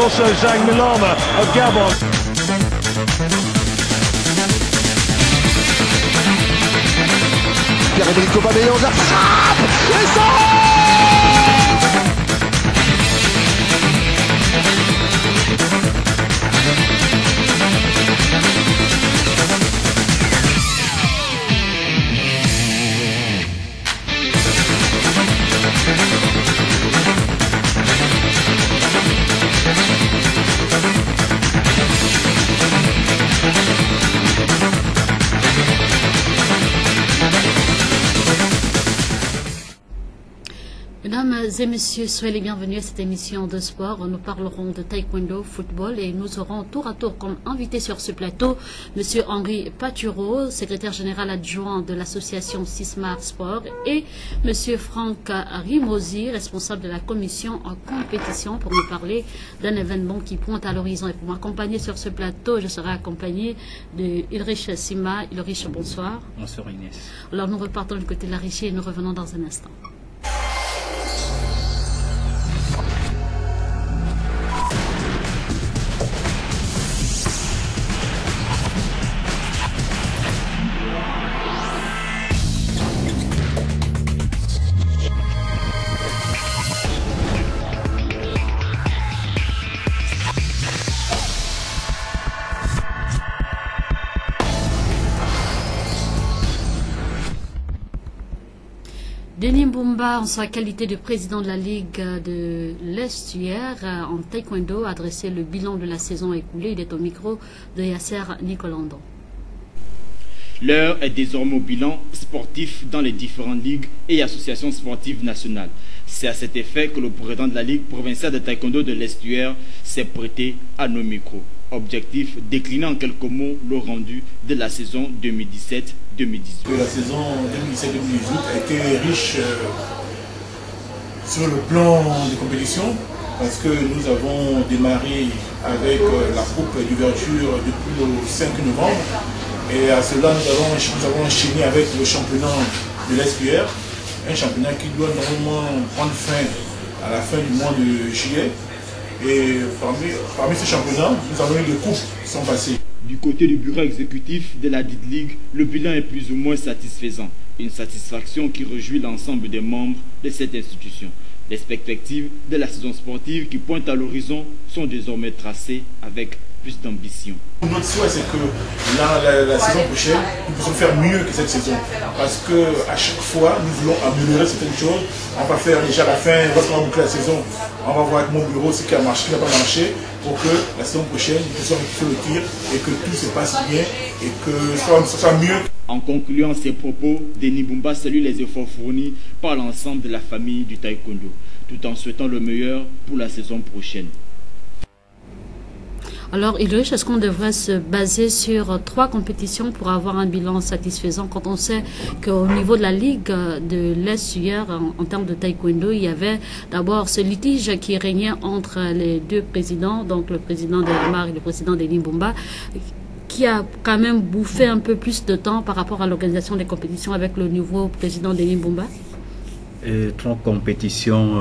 also Zhang Milama of Gabon. Pierre-Emerick Aubameyang, la frappe et ça. Mesdames et messieurs, soyez les bienvenus à cette émission de sport. Nous parlerons de taekwondo, football et nous aurons tour à tour comme invité sur ce plateau Monsieur Henri Patureau, secrétaire général adjoint de l'association Sismar Sport, et Monsieur Franck Rimosi, responsable de la commission en compétition, pour nous parler d'un événement qui pointe à l'horizon. Et pour m'accompagner sur ce plateau, je serai accompagné de Ulrich Sima. Ulrich, bonsoir. Bonsoir Inès. Alors nous repartons du côté de la Richie et nous revenons dans un instant. Denis Mbumba, en sa qualité de président de la Ligue de l'Est hier, en taekwondo, a dressé le bilan de la saison écoulée. Il est au micro de Yasser Nicolandon. L'heure est désormais au bilan sportif dans les différentes ligues et associations sportives nationales. C'est à cet effet que le président de la Ligue provinciale de taekwondo de l'Estuaire s'est prêté à nos micros. Objectif, décliner en quelques mots le rendu de la saison 2017-2018. La saison 2017-2018 a été riche sur le plan des compétitions parce que nous avons démarré avec la coupe d'ouverture depuis le 5 novembre et à cela nous avons enchaîné avec le championnat de l'Estuaire, un championnat qui doit normalement prendre fin à la fin du mois de juillet. Et parmi ces championnats, nous avons eu des coupes qui sont passées. Du côté du bureau exécutif de la dite ligue, le bilan est plus ou moins satisfaisant. Une satisfaction qui réjouit l'ensemble des membres de cette institution. Les perspectives de la saison sportive qui pointent à l'horizon sont désormais tracées avec plus d'ambition. Notre souhait, c'est que la saison prochaine, nous puissions faire mieux que cette saison. Parce qu'à chaque fois, nous voulons améliorer certaines choses. On va faire déjà la fin, lorsqu'on va boucler la saison, on va voir avec mon bureau ce qui a marché, ce qui n'a pas marché, pour que la saison prochaine, nous puissions rectifier le tir et que tout se passe bien et que ce soit mieux. En concluant ces propos, Denis Mbumba salue les efforts fournis par l'ensemble de la famille du taekwondo, tout en souhaitant le meilleur pour la saison prochaine. Alors, Ulrich, est-ce qu'on devrait se baser sur 3 compétitions pour avoir un bilan satisfaisant quand on sait qu'au niveau de la Ligue de l'Est hier, en termes de taekwondo, il y avait d'abord ce litige qui régnait entre les deux présidents, donc le président de Lamar et le président Denis Mbumba, qui a quand même bouffé un peu plus de temps par rapport à l'organisation des compétitions avec le nouveau président Denis Mbumba? 3 compétitions,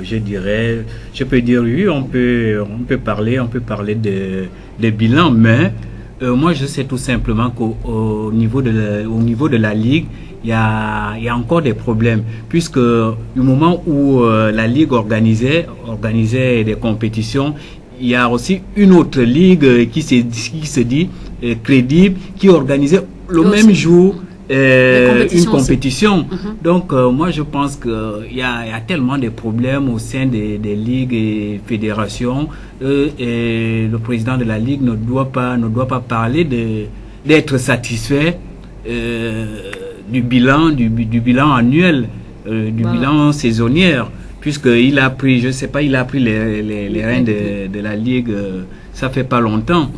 je dirais, je peux dire oui, on peut parler de bilan, mais moi je sais tout simplement qu'au niveau de la Ligue, il y a encore des problèmes, puisque du moment où la Ligue organisait des compétitions, il y a aussi une autre ligue qui se dit crédible, qui organisait le même jour une compétition. Donc moi je pense qu'il y a tellement de problèmes au sein des ligues et fédérations et le président de la ligue ne doit pas parler d'être satisfait du bilan annuel, bilan saisonnier, puisqu'il a pris, je sais pas, il a pris les rênes de la ligue, ça fait pas longtemps.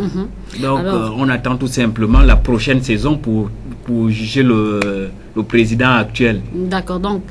Donc on attend tout simplement la prochaine saison pour juger le président actuel. D'accord, donc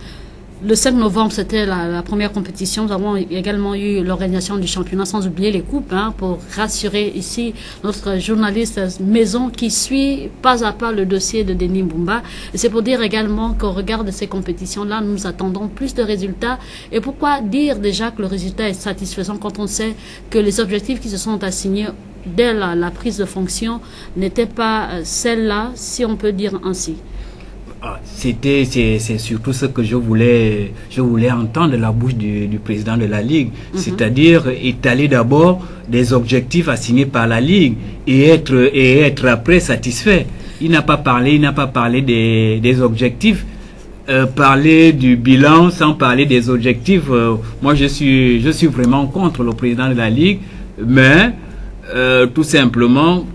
Le 5 novembre, c'était la première compétition. Nous avons également eu l'organisation du championnat, sans oublier les coupes, pour rassurer ici notre journaliste maison qui suit pas à pas le dossier de Denis Mbumba. Et c'est pour dire également qu'au regard de ces compétitions-là, nous attendons plus de résultats. Et pourquoi dire déjà que le résultat est satisfaisant quand on sait que les objectifs qui se sont assignés dès la prise de fonction n'étaient pas celles-là, si on peut dire ainsi? C'est surtout ce que je voulais entendre de la bouche du président de la Ligue, c'est-à-dire étaler d'abord des objectifs assignés par la Ligue et être après satisfait. Il n'a pas parlé des objectifs, parler du bilan sans parler des objectifs. Moi, je suis vraiment contre le président de la Ligue, mais tout simplement,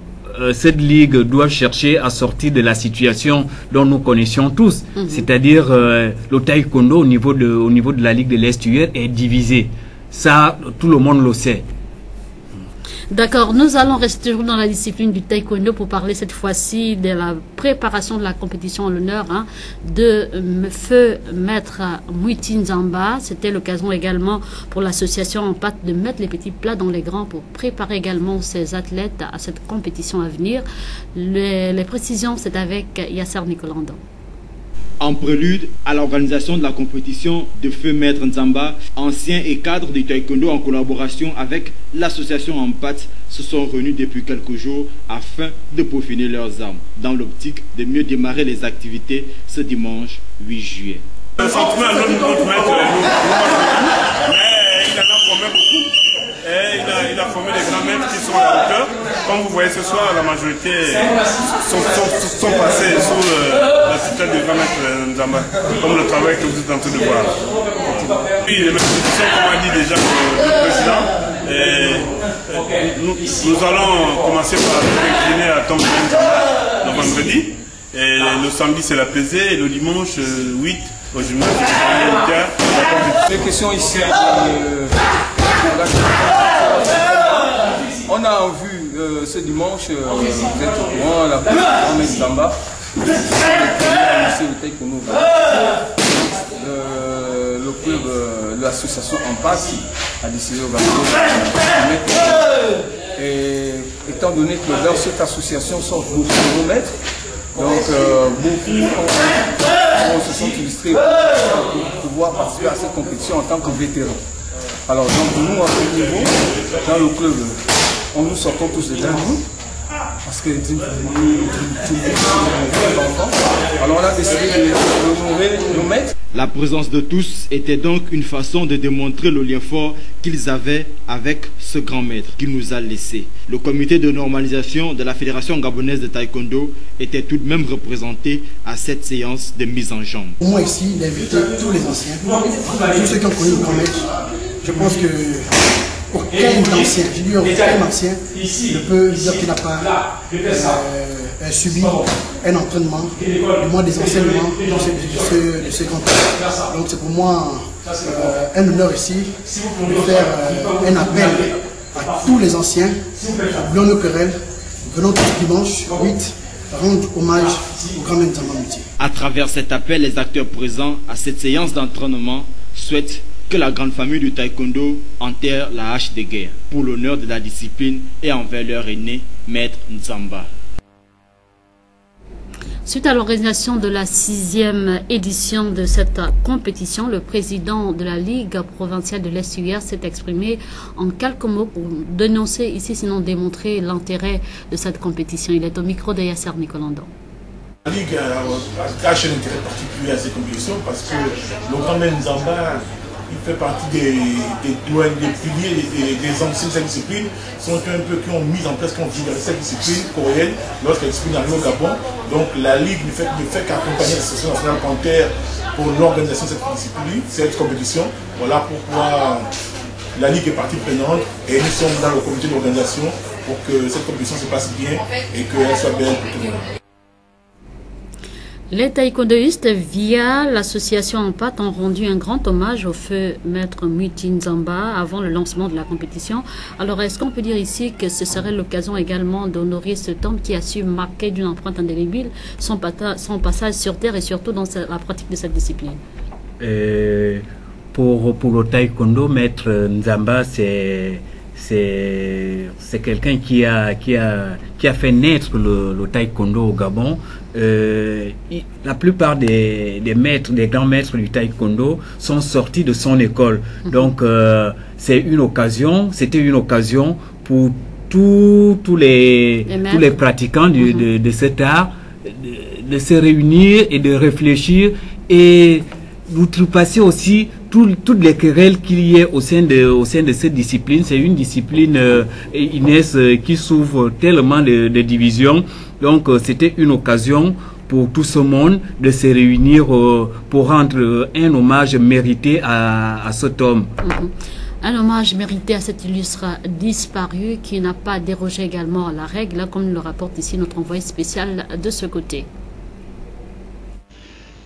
cette ligue doit chercher à sortir de la situation dont nous connaissions tous, c'est-à-dire le taekwondo au niveau de la ligue de l'estuaire est divisé. Ça, tout le monde le sait. D'accord, nous allons rester dans la discipline du taekwondo pour parler cette fois-ci de la préparation de la compétition en l'honneur de feu maître Mouiti Nzamba. C'était l'occasion également pour l'association en pâte de mettre les petits plats dans les grands pour préparer également ses athlètes à cette compétition à venir. Les précisions, c'est avec Yasser Nicolandon. En prélude à l'organisation de la compétition de feu maître Nzamba, anciens et cadres du taekwondo en collaboration avec l'association en pâte se sont réunis depuis quelques jours afin de peaufiner leurs armes, dans l'optique de mieux démarrer les activités ce dimanche 8 juillet. Le sentiment à notre maître est lourd, mais il en a formé beaucoup. Et il a formé des grands maîtres qui sont à la hauteur. Comme vous voyez ce soir, la majorité sont passés sous la tutelle du grand maître Nzamba, comme le travail que vous êtes en train de voir. Puis les compétitions, comme a dit déjà le président, nous allons commencer par incliner à Tom Nzamba le vendredi. Et le samedi c'est la pesée, et le dimanche 8 au gymnase du Les questions ici, on a vu ce dimanche, vous êtes au courant, la première Nzamba, le club, l'association en passe a décidé d'organiser. Et étant donné que dans cette association sont beaucoup de maîtres, donc beaucoup se sont illustrés pour pouvoir participer à cette compétition en tant que vétérans. Alors donc nous à ce niveau, dans le club, nous sortons tous de nous, parce que alors on a décidé de honorer nos maîtres. La présence de tous était donc une façon de démontrer le lien fort qu'ils avaient avec ce grand maître qu'il nous a laissé. Le comité de normalisation de la Fédération gabonaise de taekwondo était tout de même représenté à cette séance de mise en jambe. Pour moi ici, il a invité tous les anciens, tous ceux qui ont connu le grand maître. Je pense que aucun ancien, je dis aucun ancien, ne peut dire qu'il n'a pas subi un entraînement, du moins des enseignements de ce grand maître. Donc c'est pour moi un honneur ici de faire un appel à tous les anciens, à Blonno Querelle, venons tous dimanche 8, rendre hommage au grand maître Nzamba Mouiti. À travers cet appel, les acteurs présents à cette séance d'entraînement souhaitent que la grande famille du taekwondo enterre la hache de guerre pour l'honneur de la discipline et envers leur aîné, maître Nzamba. Suite à l'organisation de la 6e édition de cette compétition, le président de la Ligue provinciale de l'Est-UR s'est exprimé en quelques mots pour dénoncer ici, sinon démontrer l'intérêt de cette compétition. Il est au micro de Yasser Nicolandon. La Ligue cache un intérêt particulier à ces compétitions parce que le grand maître Nzamba, il fait partie des piliers, des anciens de cette discipline, sont un peu qui ont mis en place, qui ont vulgarisé cette discipline coréenne lorsqu'elle discipline arrive au Gabon. Donc la Ligue ne fait qu'accompagner l'association nationale Panthère pour l'organisation de cette discipline, cette compétition. Voilà pourquoi la Ligue est partie prenante et nous sommes dans le comité d'organisation pour que cette compétition se passe bien et qu'elle soit belle pour tout le monde. Les taekwondoïstes, via l'association en pâte, ont rendu un grand hommage au feu maître Mouiti Nzamba avant le lancement de la compétition. Alors, est-ce qu'on peut dire ici que ce serait l'occasion également d'honorer cet homme qui a su marquer d'une empreinte indélébile son passage sur terre et surtout dans la pratique de cette discipline? pour le taekwondo, Maître Nzamba, c'est quelqu'un qui a fait naître le taekwondo au Gabon. La plupart des grands maîtres du taekwondo sont sortis de son école. Donc c'était une occasion pour tous les pratiquants de cet art de se réunir et de réfléchir et d'outrepasser aussi toutes les querelles qu'il y ait au sein de cette discipline. C'est une discipline, Inès, qui souffre tellement de divisions. Donc c'était une occasion pour tout ce monde de se réunir pour rendre un hommage mérité à cet homme. Un hommage mérité à cet illustre disparu qui n'a pas dérogé également à la règle, comme le rapporte ici notre envoyé spécial de ce côté.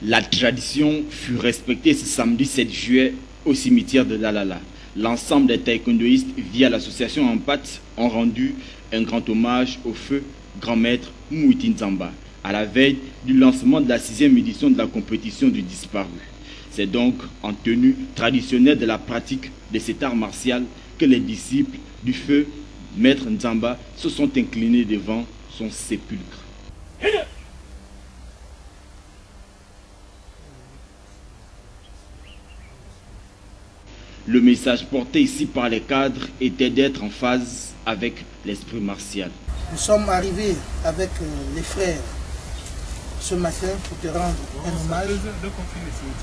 La tradition fut respectée ce samedi 7 juillet au cimetière de Lalala. L'ensemble des taekwondoïstes via l'association Ampat ont rendu un grand hommage au feu grand maître Mouiti Nzamba à la veille du lancement de la 6e édition de la compétition du disparu. C'est donc en tenue traditionnelle de la pratique de cet art martial que les disciples du feu maître Nzamba se sont inclinés devant son sépulcre. Le message porté ici par les cadres était d'être en phase avec l'esprit martial. Nous sommes arrivés avec les frères ce matin pour te rendre un hommage,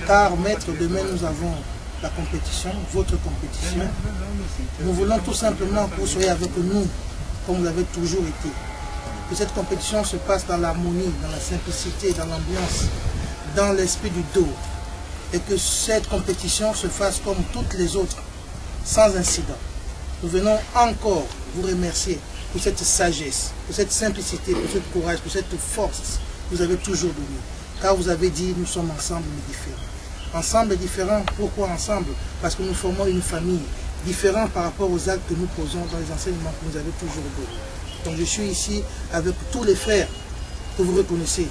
car maître, demain nous avons la compétition, votre compétition. Nous voulons tout simplement que vous soyez avec nous comme vous l'avez toujours été. Que cette compétition se passe dans l'harmonie, dans la simplicité, dans l'ambiance, dans l'esprit du dos. Et que cette compétition se fasse comme toutes les autres, sans incident. Nous venons encore vous remercier pour cette sagesse, pour cette simplicité, pour ce courage, pour cette force que vous avez toujours donnée. Car vous avez dit, nous sommes ensemble mais différents. Ensemble et différents, pourquoi ensemble? Parce que nous formons une famille différente par rapport aux actes que nous posons dans les enseignements que vous avez toujours donnés. Donc je suis ici avec tous les frères que vous reconnaissez.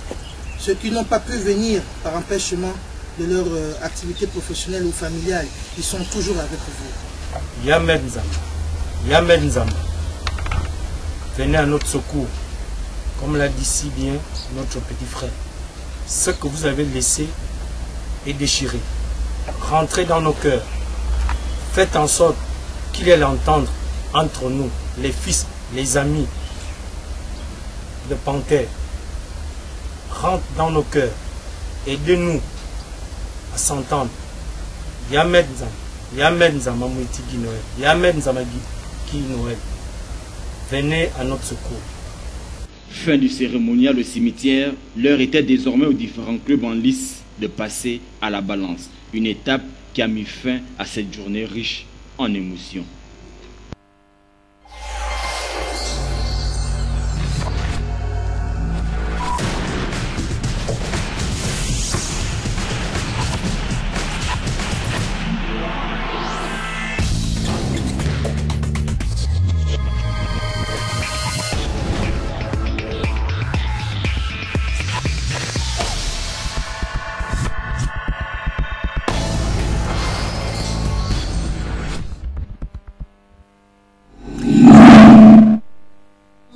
Ceux qui n'ont pas pu venir par empêchement de leur activité professionnelle ou familiale, ils sont toujours avec vous. Yamed Nzamba, venez à notre secours, comme l'a dit si bien notre petit frère. Ce que vous avez laissé est déchiré. Rentrez dans nos cœurs. Faites en sorte qu'il y ait l'entendre entre nous, les fils, les amis de Panthère. Rentre dans nos cœurs. Aidez-nous à s'entendre. Yamed Nzamba Mouiti Noël. Yamed Nzamba Noël. Venez à notre secours. Fin du cérémonial au cimetière, l'heure était désormais aux différents clubs en lice de passer à la balance. Une étape qui a mis fin à cette journée riche en émotions.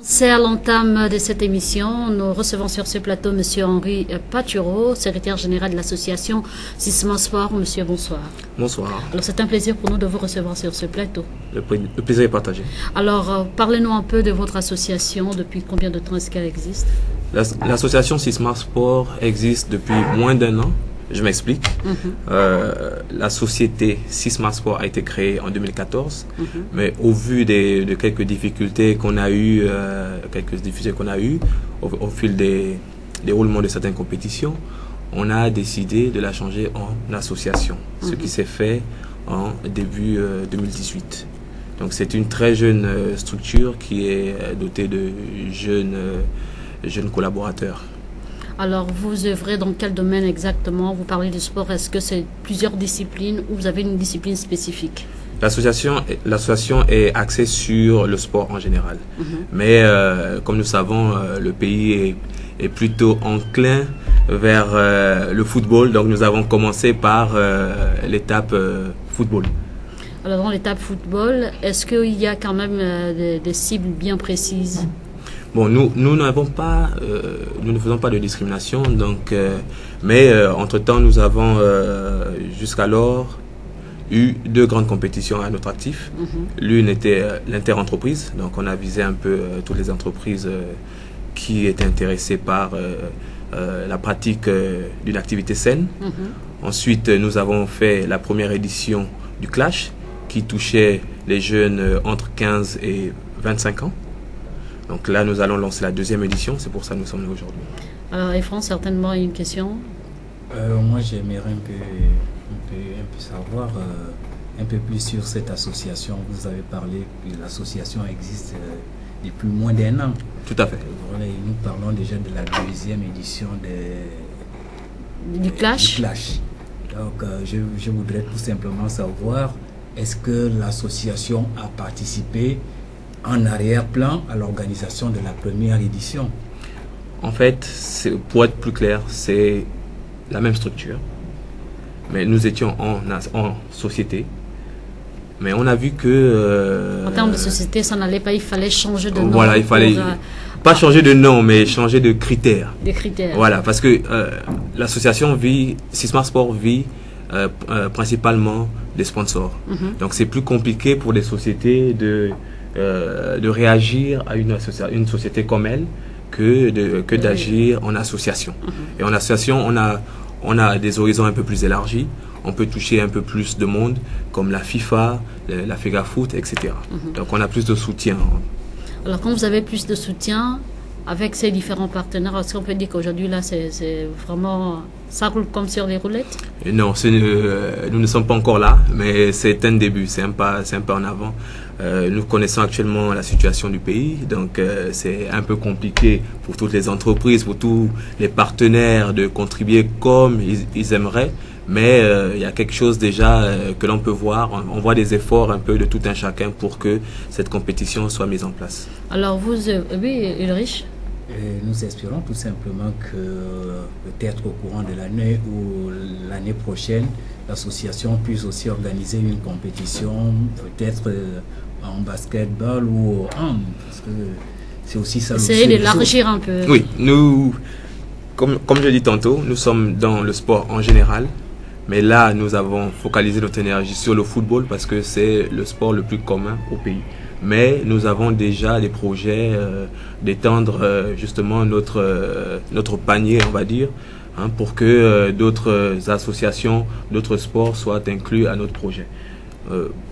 C'est à l'entame de cette émission. Nous recevons sur ce plateau M. Henri Patureau, secrétaire général de l'association Sisma Sport. Monsieur, bonsoir. Bonsoir. Alors, c'est un plaisir pour nous de vous recevoir sur ce plateau. Le plaisir est partagé. Alors, parlez-nous un peu de votre association. Depuis combien de temps est-ce qu'elle existe? L'association Sisma Sport existe depuis moins d'1 an. Je m'explique. La société Sisma Sport a été créée en 2014, mais au vu de quelques difficultés qu'on a eues, au fil des déroulements de certaines compétitions, on a décidé de la changer en association, ce qui s'est fait en début 2018. Donc c'est une très jeune structure qui est dotée de jeunes collaborateurs. Alors, vous œuvrez dans quel domaine exactement? Vous parlez du sport, est-ce que c'est plusieurs disciplines ou vous avez une discipline spécifique? L'association est axée sur le sport en général. Mais comme nous savons, le pays est plutôt enclin vers le football. Donc nous avons commencé par l'étape football. Alors dans l'étape football, est-ce qu'il y a quand même des cibles bien précises? Bon, nous n'avons pas, nous ne faisons pas de discrimination, donc, mais entre-temps nous avons jusqu'alors eu 2 grandes compétitions à notre actif. L'une était l'inter-entreprise, donc on a visé un peu toutes les entreprises qui étaient intéressées par la pratique d'une activité saine. Ensuite, nous avons fait la première édition du Clash, qui touchait les jeunes entre 15 et 25 ans. Donc là, nous allons lancer la 2e édition, c'est pour ça que nous sommes là aujourd'hui. Alors, Efron, certainement une question. Moi, j'aimerais un peu savoir un peu plus sur cette association. Vous avez parlé que l'association existe depuis moins d'1 an. Tout à fait. Voilà, et nous parlons déjà de la 2e édition du Clash. Donc, je voudrais tout simplement savoir, est-ce que l'association a participé en arrière-plan à l'organisation de la première édition? En fait, pour être plus clair, c'est la même structure. Mais nous étions en société. Mais on a vu que... en termes de société, ça n'allait pas, il fallait changer de nom. Voilà, il fallait pas changer de nom, mais changer de critères. Des critères. Voilà, parce que l'association Sismar Sport vit principalement des sponsors. Donc c'est plus compliqué pour les sociétés de réagir à une société comme elle que d'agir en association. Et en association, on a des horizons un peu plus élargis. On peut toucher un peu plus de monde, comme la FIFA, la FEGAFoot, etc. Donc on a plus de soutien. Alors quand vous avez plus de soutien avec ces différents partenaires, est-ce qu'on peut dire qu'aujourd'hui là c'est vraiment, ça roule comme sur les roulettes? Non, nous ne sommes pas encore là, mais c'est un début, c'est un pas en avant. Nous connaissons actuellement la situation du pays, donc c'est un peu compliqué pour toutes les entreprises, pour tous les partenaires de contribuer comme ils aimeraient. Mais il y a quelque chose déjà que l'on peut voir. On voit des efforts un peu de tout un chacun pour que cette compétition soit mise en place. Alors vous, oui, Ulrich? Nous espérons tout simplement que peut-être au courant de l'année ou l'année prochaine, l'association puisse aussi organiser une compétition, peut-être en basketball ou en hand, parce que c'est aussi ça. Essayer d'élargir un peu. Oui, nous, comme je dis tantôt, nous sommes dans le sport en général. Mais là, nous avons focalisé notre énergie sur le football parce que c'est le sport le plus commun au pays. Mais nous avons déjà des projets d'étendre justement notre panier, on va dire, pour que d'autres associations, d'autres sports soient inclus à notre projet.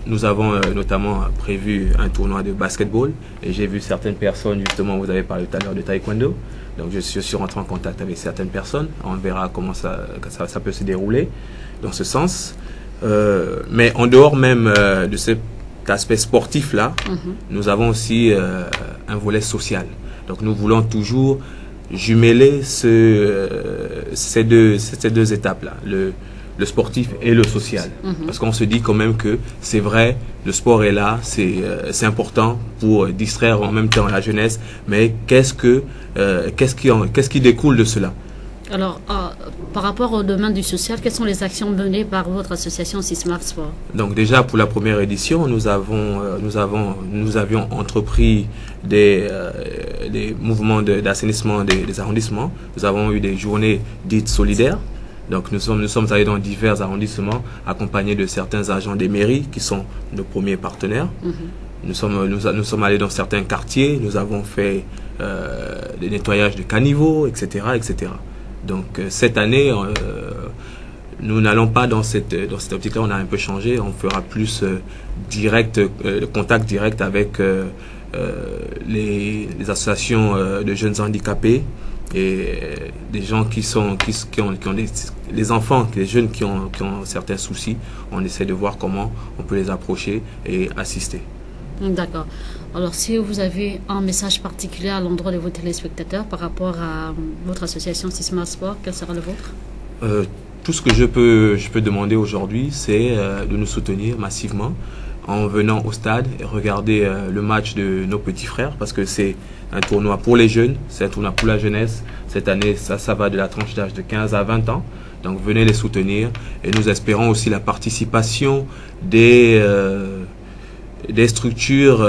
Nous avons notamment prévu un tournoi de basketball et j'ai vu certaines personnes, justement, vous avez parlé tout à l'heure de taekwondo. Donc je suis rentré en contact avec certaines personnes. On verra comment ça peut se dérouler dans ce sens. Mais en dehors même de cet aspect sportif-là, nous avons aussi un volet social. Donc nous voulons toujours jumeler ces deux étapes-là, le sportif et le social. Parce qu'on se dit quand même que c'est vrai, le sport est là, c'est important pour distraire en même temps la jeunesse, mais qu'est-ce qui découle de cela? Alors, par rapport au domaine du social, quelles sont les actions menées par votre association Sismar Sport? Donc déjà pour la première édition, nous avions entrepris des mouvements d'assainissement des arrondissements. Nous avons eu des journées dites solidaires. Donc nous sommes allés dans divers arrondissements accompagnés de certains agents des mairies qui sont nos premiers partenaires. Nous sommes allés dans certains quartiers, nous avons fait des nettoyages de caniveaux, etc. etc. Donc cette année, nous n'allons pas dans cette optique-là, on a un peu changé, on fera plus contact direct avec les associations de jeunes handicapés et des gens qui ont des enfants, des jeunes qui ont certains soucis. On essaie de voir comment on peut les approcher et assister. D'accord. Alors, si vous avez un message particulier à l'endroit de vos téléspectateurs par rapport à votre association Sismar Sport, quel sera le vôtre? Tout ce que je peux demander aujourd'hui, c'est de nous soutenir massivement. en venant au stade et regarder le match de nos petits frères, parce que c'est un tournoi pour les jeunes, c'est un tournoi pour la jeunesse. Cette année, ça va de la tranche d'âge de 15 à 20 ans. Donc venez les soutenir, et nous espérons aussi la participation des structures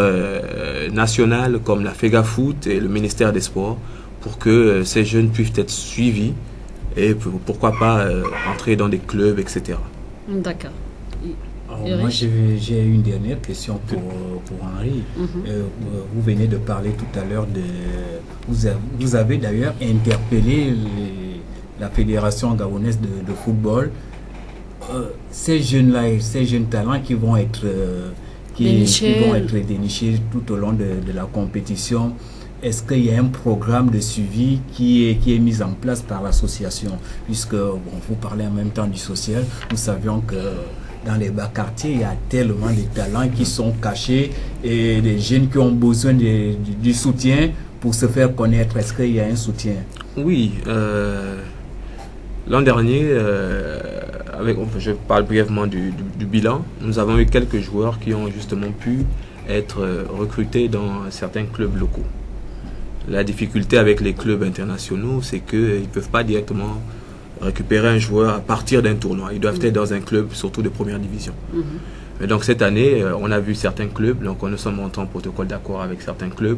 nationales comme la FEGAFOOT et le ministère des Sports, pour que ces jeunes puissent être suivis et pourquoi pas entrer dans des clubs, etc. D'accord. Moi, j'ai une dernière question pour Henri. Vous venez de parler tout à l'heure de... Vous avez d'ailleurs interpellé la Fédération gabonaise de football. Ces jeunes-là et ces jeunes talents qui vont être dénichés tout au long de la compétition, est-ce qu'il y a un programme de suivi qui est mis en place par l'association? Puisque, vous parlez en même temps du social, nous savions que dans les bas quartiers, il y a tellement de talents qui sont cachés et des jeunes qui ont besoin du soutien pour se faire connaître. Est-ce qu'il y a un soutien? Oui. L'an dernier, je parle brièvement du bilan, nous avons eu quelques joueurs qui ont justement pu être recrutés dans certains clubs locaux. La difficulté avec les clubs internationaux, c'est qu'ils ne peuvent pas directement récupérer un joueur à partir d'un tournoi. Ils doivent être dans un club, surtout de première division. Et donc cette année, on a vu certains clubs, donc nous sommes entrés en protocole d'accord avec certains clubs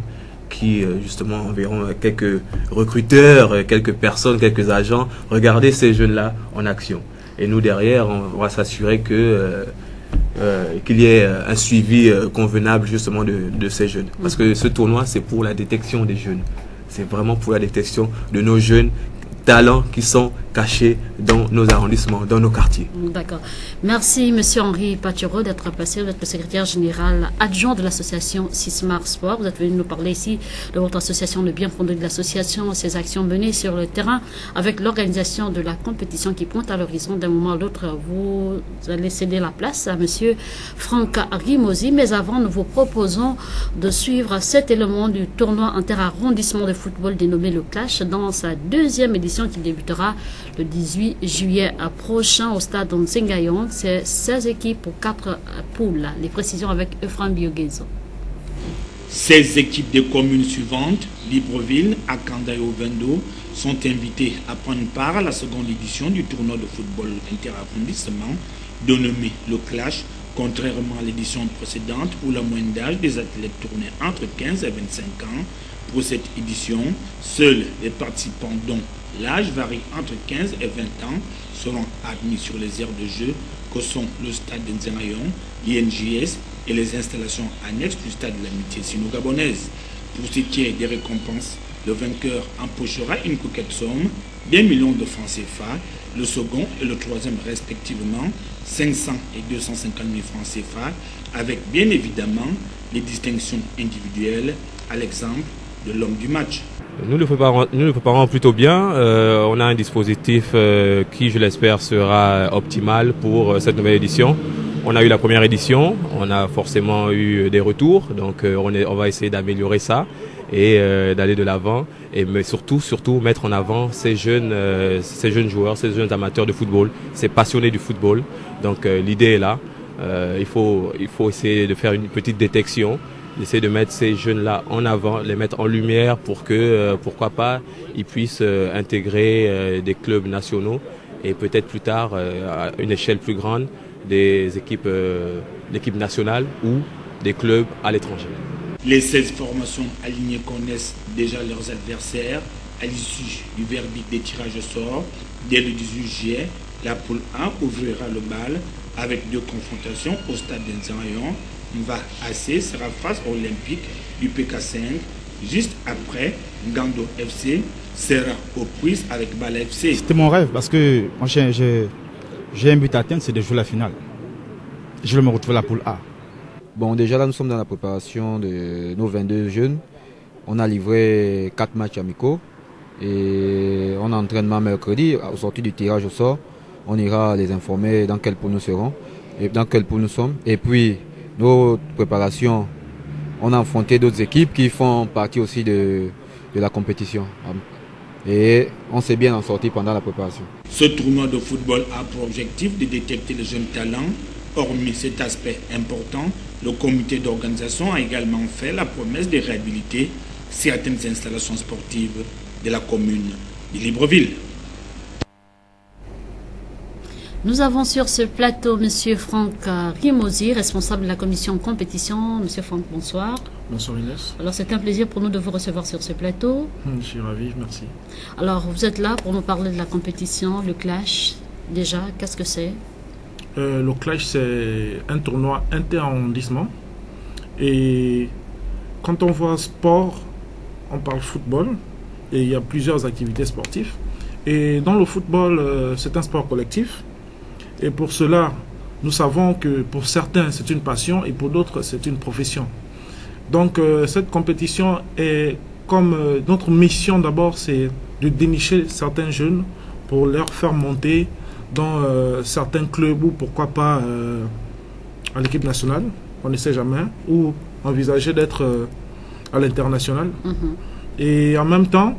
qui justement enverront quelques recruteurs, quelques personnes, quelques agents, regarder ces jeunes-là en action. Et nous derrière, on va s'assurer qu'il y ait un suivi convenable justement de ces jeunes. Parce que ce tournoi, c'est pour la détection des jeunes. C'est vraiment pour la détection de nos jeunes talents qui sont cachés dans nos arrondissements, dans nos quartiers. D'accord. Merci, Monsieur Henri Patureau, d'être passé. Vous êtes le secrétaire général adjoint de l'association Sismar Sport. Vous êtes venu nous parler ici de votre association, le bien fondé de l'association, ses actions menées sur le terrain avec l'organisation de la compétition qui pointe à l'horizon. D'un moment à l'autre, vous allez céder la place à Monsieur Franck Rimosi. Mais avant, nous vous proposons de suivre cet élément du tournoi inter-arrondissement de football dénommé le Clash dans sa deuxième édition qui débutera le 18 juillet prochain au stade Nsengayong. C'est 16 équipes pour 4 poules. Les précisions avec Ephraim Bioguezo. 16 équipes des communes suivantes, Libreville, Akanda et Ovendo, sont invitées à prendre part à la seconde édition du tournoi de football inter-arrondissement dénommé le Clash, contrairement à l'édition précédente où la moyenne d'âge des athlètes tournait entre 15 et 25 ans. Pour cette édition, seuls les participants dont l'âge varie entre 15 et 20 ans seront admis sur les aires de jeu que sont le stade d'Nzengayong, l'INJS et les installations annexes du stade de l'amitié sino-gabonaise. Pour ce qui est des récompenses, le vainqueur empochera une coquette somme d'1 million de francs CFA, le second et le troisième respectivement 500 et 250 000 francs CFA, avec bien évidemment les distinctions individuelles, à l'exemple de l'homme du match. Nous le préparons plutôt bien. On a un dispositif qui, je l'espère, sera optimal pour cette nouvelle édition. On a eu la première édition, on a forcément eu des retours, donc on va essayer d'améliorer ça et d'aller de l'avant, mais surtout mettre en avant ces jeunes joueurs, ces jeunes amateurs de football, ces passionnés du football. Donc l'idée est là. Il faut essayer de faire une petite détection, essayer de mettre ces jeunes-là en avant, les mettre en lumière pour que, pourquoi pas, ils puissent intégrer des clubs nationaux et peut-être plus tard, à une échelle plus grande, des équipes, l'équipe nationale ou des clubs à l'étranger. Les 16 formations alignées connaissent déjà leurs adversaires. À l'issue du verdict des tirages au sort, dès le 18 juillet, la poule 1 ouvrira le bal avec 2 confrontations au stade d'Nzengayong. Mva AC sera face à Olympique du PK5. Juste après, Gando FC sera aux prises avec Bala FC. C'était mon rêve parce que moi j'ai un but à atteindre, c'est de jouer la finale. Je vais me retrouver la poule A. Bon, déjà là, nous sommes dans la préparation de nos 22 jeunes. On a livré 4 matchs amicaux et on a entraînement mercredi. Au sortir du tirage au sort, on ira les informer dans quelle poule nous serons et dans quelle poule nous sommes. Et puis, nos préparations, on a affronté d'autres équipes qui font partie aussi de la compétition. Et on s'est bien en sorti pendant la préparation. Ce tournoi de football a pour objectif de détecter les jeunes talents Hormis cet aspect important, le comité d'organisation a également fait la promesse de réhabiliter certaines installations sportives de la commune de Libreville. Nous avons sur ce plateau M. Franck Rimosi, responsable de la commission compétition. M. Franck, bonsoir. Bonsoir Inès. Alors c'est un plaisir pour nous de vous recevoir sur ce plateau. Je suis ravi, merci. Alors vous êtes là pour nous parler de la compétition, le clash. Déjà, qu'est-ce que c'est? Le clash, c'est un tournoi inter-arrondissement. Et quand on voit sport, on parle football. Et il y a plusieurs activités sportives. Et dans le football, c'est un sport collectif. Et pour cela, nous savons que pour certains, c'est une passion et pour d'autres, c'est une profession. Donc, cette compétition est comme notre mission d'abord, c'est de dénicher certains jeunes pour leur faire monter dans certains clubs ou pourquoi pas à l'équipe nationale, on ne sait jamais, ou envisager d'être à l'international. Et en même temps,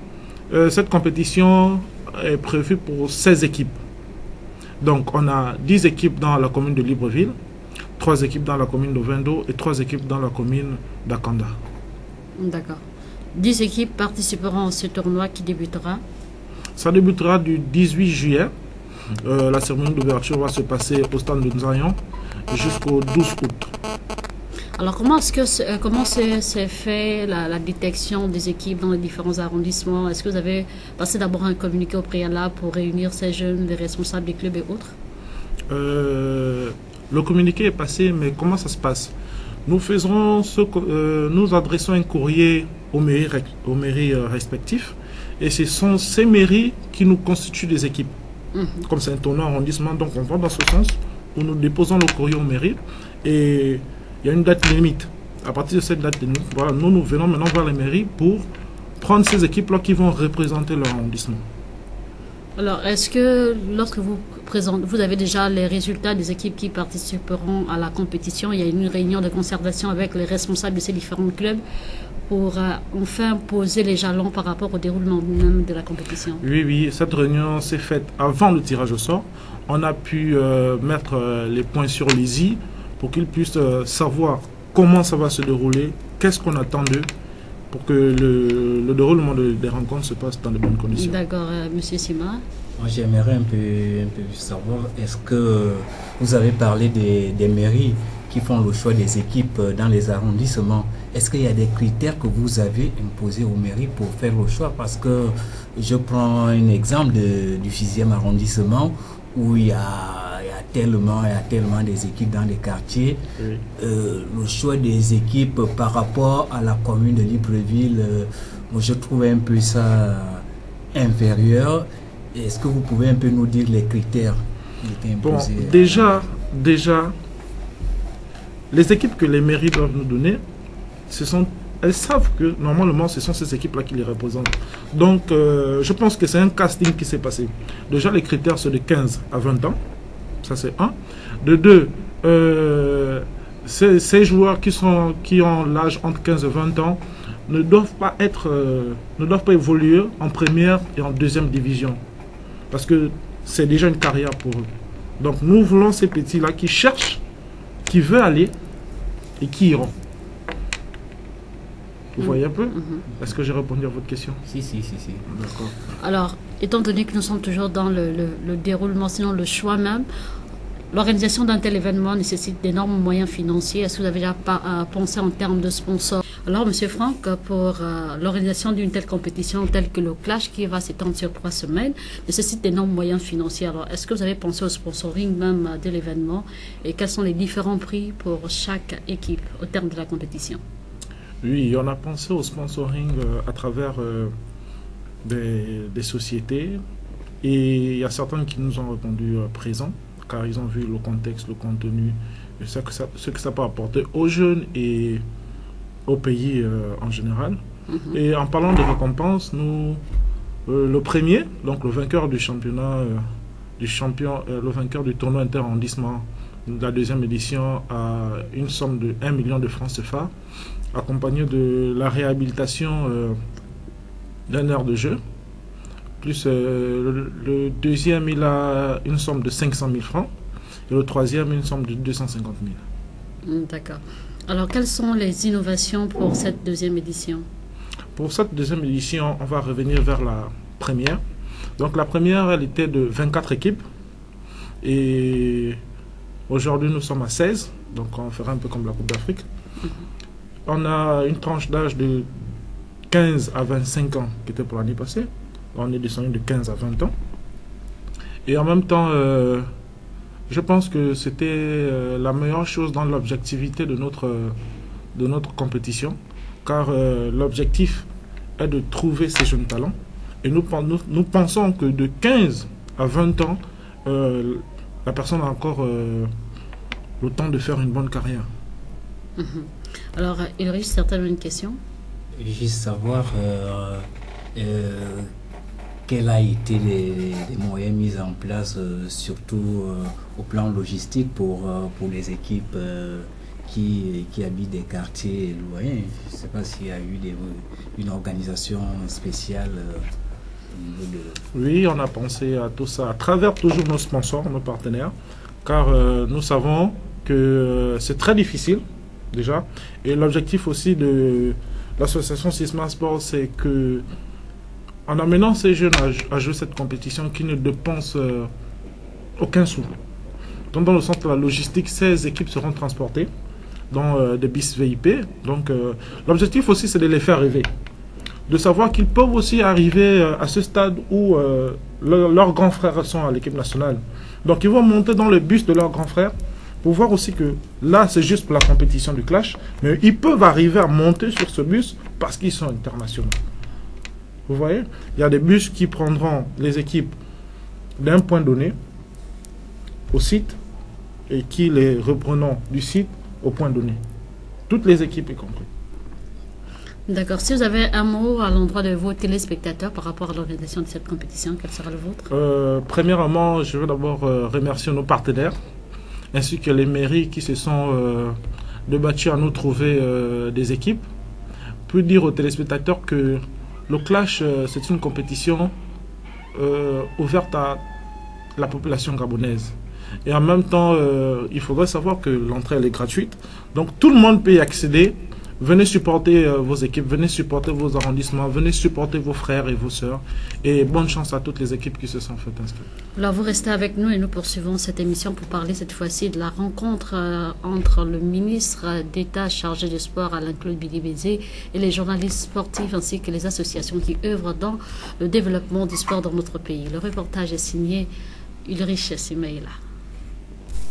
cette compétition est prévue pour 16 équipes. Donc, on a 10 équipes dans la commune de Libreville, 3 équipes dans la commune de Vendo et 3 équipes dans la commune d'Akanda. D'accord. 10 équipes participeront à ce tournoi qui débutera? Ça débutera du 18 juillet. La cérémonie d'ouverture va se passer au stade de Nzayan jusqu'au 12 août. Alors, comment s'est fait la détection des équipes dans les différents arrondissements? Est-ce que vous avez passé d'abord un communiqué au préalable pour réunir ces jeunes, les responsables des clubs et autres? Le communiqué est passé, mais comment ça se passe? Nous adressons un courrier aux mairies respectives, et ce sont ces mairies qui nous constituent des équipes. Comme c'est un tournoi arrondissement, donc on va dans ce sens où nous déposons le courrier aux mairies, et il y a une date limite. À partir de cette date limite, voilà, nous venons maintenant voir les mairies pour prendre ces équipes-là qui vont représenter leur arrondissement. Alors, est-ce que lorsque vous avez déjà les résultats des équipes qui participeront à la compétition, il y a une réunion de concertation avec les responsables de ces différents clubs pour enfin poser les jalons par rapport au déroulement même de la compétition? Oui, cette réunion s'est faite avant le tirage au sort. On a pu mettre les points sur les i pour qu'ils puissent savoir comment ça va se dérouler, qu'est-ce qu'on attend d'eux, pour que le déroulement des rencontres se passe dans de bonnes conditions. D'accord, Monsieur Sima. Moi, j'aimerais un peu savoir, est-ce que vous avez parlé des mairies qui font le choix des équipes dans les arrondissements? Est-ce qu'il y a des critères que vous avez imposés aux mairies pour faire le choix? Parce que je prends un exemple du 6e arrondissement où il y a tellement des équipes dans les quartiers. Oui. Le choix des équipes par rapport à la commune de Libreville, moi je trouve un peu ça inférieur. Est-ce que vous pouvez un peu nous dire les critères qui étaient imposés? Bon, déjà, les équipes que les mairies doivent nous donner, elles savent que normalement ce sont ces équipes-là qui les représentent. Donc je pense que c'est un casting qui s'est passé. Déjà les critères sont de 15 à 20 ans. Ça c'est un. De deux, ces joueurs qui ont l'âge entre 15 et 20 ans ne doivent pas évoluer en première et en deuxième division. Parce que c'est déjà une carrière pour eux. Donc nous voulons ces petits-là qui cherchent, qui veulent aller et qui iront. Vous voyez un peu? Est-ce que j'ai répondu à votre question? Si. D'accord. Alors, étant donné que nous sommes toujours dans le déroulement, sinon le choix même, l'organisation d'un tel événement nécessite d'énormes moyens financiers. Est-ce que vous avez déjà pensé en termes de sponsors? Alors, M. Franck, pour l'organisation d'une telle compétition, telle que le Clash, qui va s'étendre sur 3 semaines, nécessite d'énormes moyens financiers. Alors, est-ce que vous avez pensé au sponsoring même de l'événement? Et quels sont les différents prix pour chaque équipe au terme de la compétition? Oui, on a pensé au sponsoring à travers des sociétés, et il y a certaines qui nous ont répondu présents, car ils ont vu le contexte, le contenu, et ce que ça peut apporter aux jeunes et au pays en général. Et en parlant de récompenses, le premier, donc le vainqueur du championnat, le vainqueur du tournoi inter-arrondissement de la 2e édition, a une somme de 1 million de francs CFA, accompagné de la réhabilitation d'un aire de jeu. Plus le deuxième, il a une somme de 500 000 francs. et le troisième une somme de 250 000. D'accord. Alors, quelles sont les innovations pour cette deuxième édition? Pour cette deuxième édition, on va revenir vers la première. Donc la première, elle était de 24 équipes. Et aujourd'hui, nous sommes à 16. Donc on fera un peu comme la Coupe d'Afrique. On a une tranche d'âge de 15 à 25 ans qui était pour l'année passée. On est descendu de 15 à 20 ans. Et en même temps, je pense que c'était la meilleure chose dans l'objectivité de notre compétition. Car l'objectif est de trouver ces jeunes talents. Et nous pensons que de 15 à 20 ans, la personne a encore le temps de faire une bonne carrière. Alors, Ulrich, certainement une question? Juste savoir quels ont été les moyens mis en place, surtout au plan logistique pour les équipes qui habitent des quartiers éloignés. Je ne sais pas s'il y a eu une organisation spéciale au niveau de... Oui, on a pensé à tout ça à travers toujours nos sponsors, nos partenaires, car nous savons que c'est très difficile déjà. Et l'objectif aussi de l'association Sisma Sport, c'est que en amenant ces jeunes à jouer cette compétition qui ne dépensent aucun sou. Donc dans le centre de la logistique, 16 équipes seront transportées dans des bus VIP. Donc l'objectif aussi, c'est de les faire rêver. De savoir qu'ils peuvent aussi arriver à ce stade où leurs grands frères sont à l'équipe nationale. Donc ils vont monter dans le bus de leurs grands frères pour voir aussi que là, c'est juste pour la compétition du clash, mais ils peuvent arriver à monter sur ce bus parce qu'ils sont internationaux. Vous voyez, il y a des bus qui prendront les équipes d'un point donné au site et qui les reprendront du site au point donné. Toutes les équipes y compris. D'accord. Si vous avez un mot à l'endroit de vos téléspectateurs par rapport à l'organisation de cette compétition, quel sera le vôtre? Premièrement, je veux d'abord remercier nos partenaires ainsi que les mairies qui se sont débattues à nous trouver des équipes. Je peux dire aux téléspectateurs que le clash, c'est une compétition ouverte à la population gabonaise. Et en même temps, il faudrait savoir que l'entrée elle est gratuite. Donc tout le monde peut y accéder. Venez supporter vos équipes, venez supporter vos arrondissements, venez supporter vos frères et vos sœurs. Et bonne chance à toutes les équipes qui se sont faites inscrire. Alors vous restez avec nous et nous poursuivons cette émission pour parler cette fois-ci de la rencontre entre le ministre d'État chargé du sport, Alain-Claude Bilibézé, et les journalistes sportifs ainsi que les associations qui œuvrent dans le développement du sport dans notre pays. Le reportage est signé Ulrich Simeila.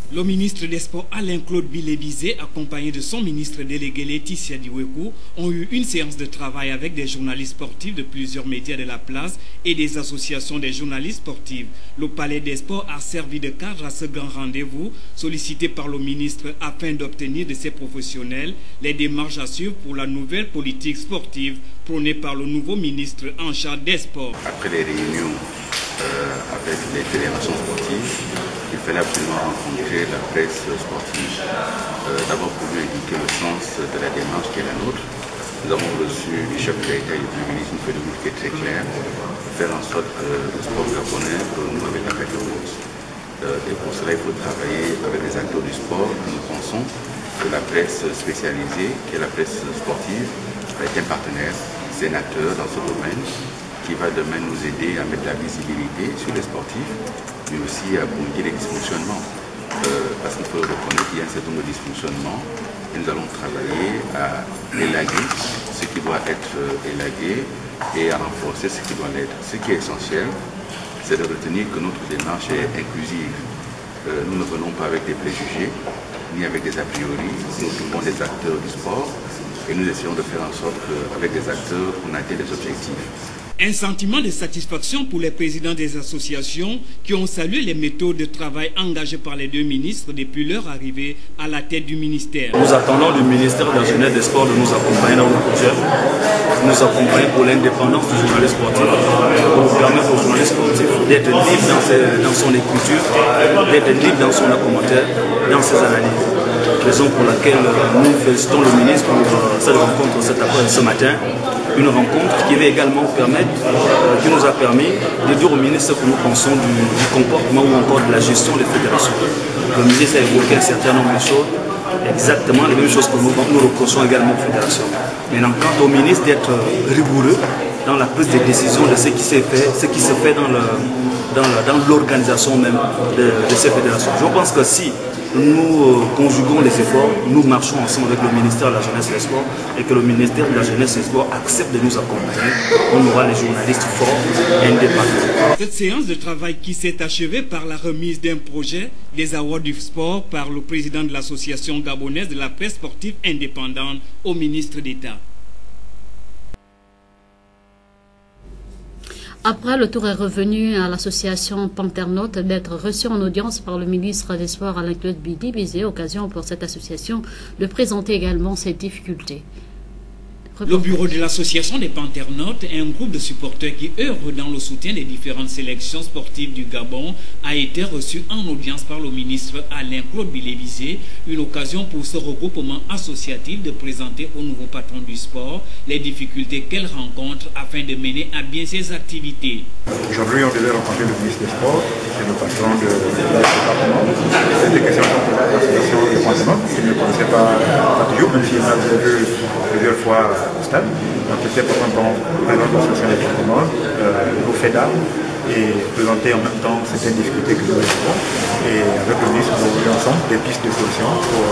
Le ministre des Sports Alain-Claude Bilibézé, accompagné de son ministre délégué Laetitia Diwekou, ont eu une séance de travail avec des journalistes sportifs de plusieurs médias de la place et des associations des journalistes sportifs. Le Palais des Sports a servi de cadre à ce grand rendez-vous sollicité par le ministre afin d'obtenir de ses professionnels les démarches à suivre pour la nouvelle politique sportive prônée par le nouveau ministre en charge des sports. Après les réunions avec les fédérations sportives, il fallait absolument rencontrer la presse sportive. D'abord pour lui indiquer le sens de la démarche qui est la nôtre. Nous avons reçu du chef de l'État et du Premier ministre une feuille de route qui est très claire, faire en sorte que le sport gabonais renoue avec la fête de route. Et pour cela, il faut travailler avec les acteurs du sport. Nous pensons que la presse spécialisée, qui est la presse sportive, est un partenaire, c'est un acteur dans ce domaine qui va demain nous aider à mettre la visibilité sur les sportifs, mais aussi à pointer les dysfonctionnements. Parce qu'il faut reconnaître qu'il y a un certain nombre de dysfonctionnements et nous allons travailler à élaguer ce qui doit être élagué et à renforcer ce qui doit l'être. Ce qui est essentiel, c'est de retenir que notre démarche est inclusive. Nous ne venons pas avec des préjugés, ni avec des a priori. Nous trouvons des acteurs du sport et nous essayons de faire en sorte qu'avec des acteurs, on atteigne des objectifs. Un sentiment de satisfaction pour les présidents des associations qui ont salué les méthodes de travail engagées par les deux ministres depuis leur arrivée à la tête du ministère. Nous attendons du ministère de la Jeunesse et des Sports de nous accompagner dans le projet, de nous accompagner pour l'indépendance du journaliste sportif, pour permettre au journaliste sportif d'être libre dans son écriture, d'être libre dans son commentaire, dans ses analyses. Raison pour laquelle nous félicitons le ministre pour cette rencontre ce matin. Une rencontre qui va également permettre, qui nous a permis de dire au ministre ce que nous pensons du comportement ou encore de la gestion des fédérations. Le ministre a évoqué un certain nombre de choses, exactement les mêmes choses que nous reprochons également aux fédérations. Maintenant, quant au ministre d'être rigoureux dans la prise de décision de ce qui s'est fait, ce qui se fait dans l'organisation même de ces fédérations. Je pense que si nous conjuguons les efforts, nous marchons ensemble avec le ministère de la Jeunesse et des Sports et que le ministère de la Jeunesse et des Sports accepte de nous accompagner, on aura les journalistes forts et indépendants. Cette séance de travail qui s'est achevée par la remise d'un projet des awards du sport par le président de l'association gabonaise de la presse sportive indépendante au ministre d'État. Après, le tour est revenu à l'association Panternote d'être reçu en audience par le ministre des Sports Alain-Claude Bilibizé, occasion pour cette association de présenter également ses difficultés. Le bureau de l'association des Panternotes, un groupe de supporters qui œuvrent dans le soutien des différentes sélections sportives du Gabon, a été reçu en audience par le ministre Alain-Claude Bilibizé, une occasion pour ce regroupement associatif de présenter au nouveau patron du sport les difficultés qu'elle rencontre afin de mener à bien ses activités. Aujourd'hui, on devait rencontrer le ministre des Sports et le patron de département. C'était des questions de l'association des Panternotes, qui ne connaissait pas toujours, même s'il m'avait vu plusieurs fois au stade. Donc c'était pour prendre l'association des Panternotes, au FEDA, et présenter en même temps certaines difficultés que nous avons. Et avec le ministre, nous avons vu ensemble des pistes de solutions pour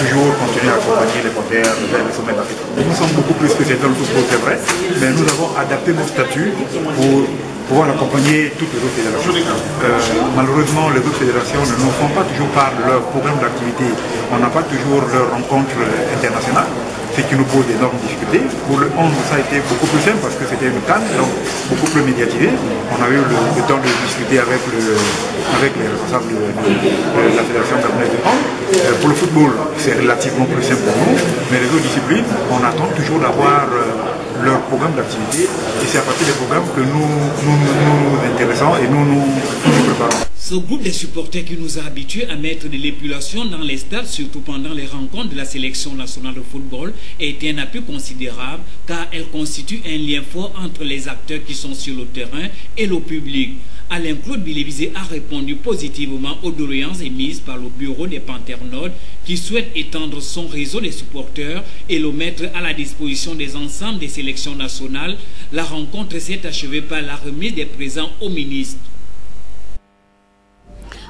toujours continuer à accompagner les Panthères vers le sommet de l'Afrique. Nous sommes beaucoup plus que c'est dans le football, c'est vrai, mais nous avons adapté nos statuts pour pouvoir accompagner toutes les autres fédérations. Malheureusement, les autres fédérations ne nous font pas toujours part de leur programme d'activité. On n'a pas toujours leurs rencontres internationales, ce qui nous pose d'énormes difficultés. Pour le 11, ça a été beaucoup plus simple parce que c'était une CAN, donc beaucoup plus médiatisé. On a eu le temps de discuter avec les responsables de la fédération gabonaise de hand. Pour le football, c'est relativement plus simple pour nous, mais les autres disciplines, on attend toujours d'avoir leur programme d'activité et c'est à partir des programmes que nous intéressons et nous préparons. Ce groupe de supporters qui nous a habitués à mettre de l'épulation dans les stades, surtout pendant les rencontres de la sélection nationale de football, est un appui considérable car elle constitue un lien fort entre les acteurs qui sont sur le terrain et le public. Alain-Claude Bilibizé a répondu positivement aux doléances émises par le bureau des Panternotes qui souhaite étendre son réseau de supporters et le mettre à la disposition des ensembles des sélections nationales. La rencontre s'est achevée par la remise des présents au ministre.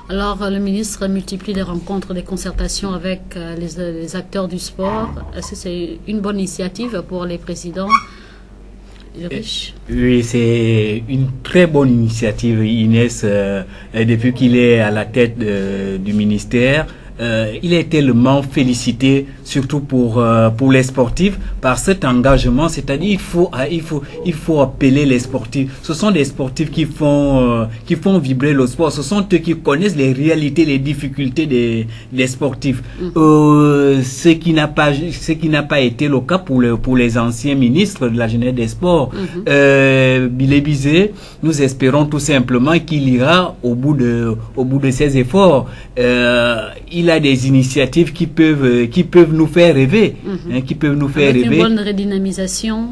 Alors, le ministre multiplie les rencontres, des concertations avec les acteurs du sport. Est-ce que c'est une bonne initiative pour les présidents? Oui, c'est une très bonne initiative, Inès, depuis qu'il est à la tête du ministère. Il est tellement félicité, surtout pour les sportifs, par cet engagement. C'est-à-dire, il faut appeler les sportifs. Ce sont des sportifs qui font vibrer le sport. Ce sont eux qui connaissent les réalités, les difficultés des sportifs. Ce qui n'a pas été le cas pour les anciens ministres de la jeunesse des sports. Bilibizé, nous espérons tout simplement qu'il ira au bout de ses efforts. Il a des initiatives qui peuvent nous faire rêver, qui peuvent nous faire rêver. Avec une bonne redynamisation.